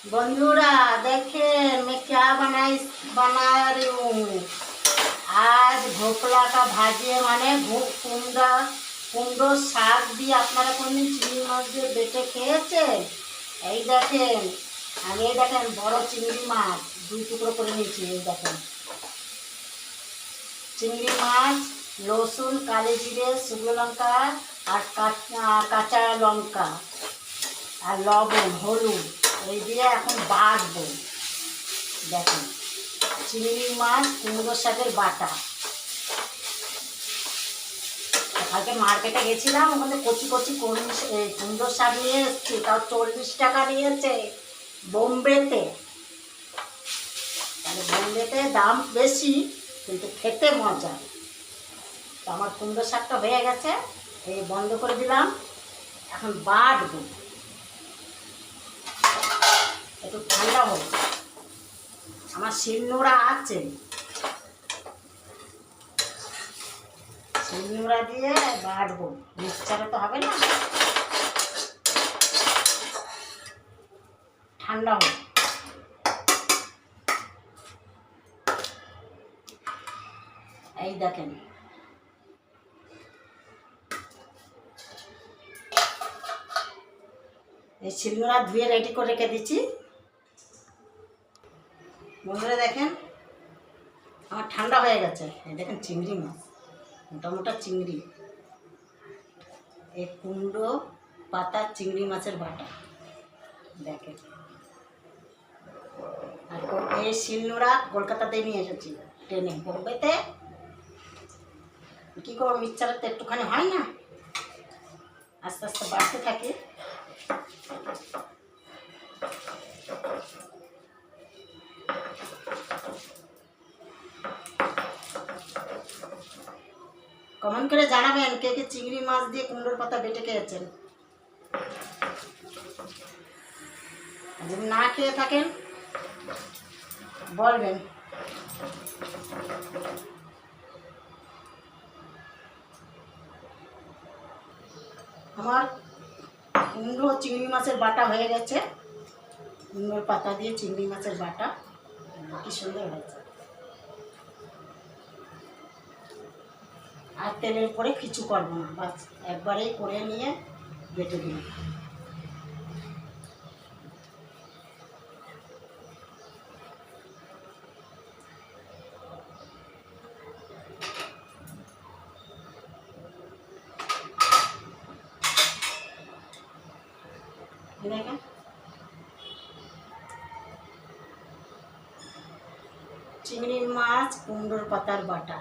बंधुरा देखें मैं क्या बना रही हूँ। आज भोपला का भाजी माने কুমড়ো শাক দিয়ে আপনারা কোনদিন চিংড়ি মাছ দিয়ে বেটে খেয়েছেন? এই দেখেন, আমি এই দেখেন বড় চিংড়ি মাছ দুই টুকরো করে নিয়েছি। এই দেখেন চিংড়ি মাছ, রসুন, কালো জিরে, শুকনো লঙ্কা আর কাঁচা লঙ্কা আর লবণ, হলুদ এই দিয়ে এখন বাটবো। দেখেন চিংড়ি মাছ কুমড়ো শাকের বাটা। কালকে মার্কেটে গেছিলাম, ওখানে কচি কচি কুমড়ো শাক নিয়ে এসেছি, তাও 40 টাকা নিয়েছে বোম্বেতে। তাহলে বোম্বেতে দাম বেশি কিন্তু খেতে মজা। তো আমার কুমড়ো শাকটা হয়ে গেছে, এই বন্ধ করে দিলাম। এখন বাটবো, একটু ঠান্ডা হোক। আমার শিলনোড়া আছে, শিলনোড়া দিয়ে বাটবো, মিক্সচারে তো হবে না। ঠান্ডা হোক। এই দেখেন এই শিলনোড়া ধুয়ে রেডি করে রেখে দিচ্ছি। বন্ধুরা দেখেন আমার ঠান্ডা হয়ে গেছে। এই দেখেন চিংড়ি মাছ, মোটা মোটা চিংড়ি, এই কুমড়ো পাতা চিংড়ি মাছের বাটা দেখেন। আর এই শিলনোড়া কলকাতাতে নিয়ে এসেছি ট্রেনে। বোম্বেতে কী করবো, মিক্সচারের তো একটুখানি হয় না, আস্তে আস্তে বাড়তে থাকে। কমেন্ট করে জানাবেন কে কে চিংড়ি মাছ দিয়ে কুমড়োর পাতা বেটে খেয়েছেন। যদি না খেয়ে থাকেন বলবেন। আমার কুমড়ো চিংড়ি মাছের বাটা হয়ে গেছে। কুমড়োর পাতা দিয়ে চিংড়ি মাছের বাটা কি সুন্দর হয়েছে। আর তেলের পরে কিছু করবো না, বাস একবারেই করে নিয়ে বেটে দিই। দেখেন চিংড়ি মাছ কুমড়োর পাতার বাটা।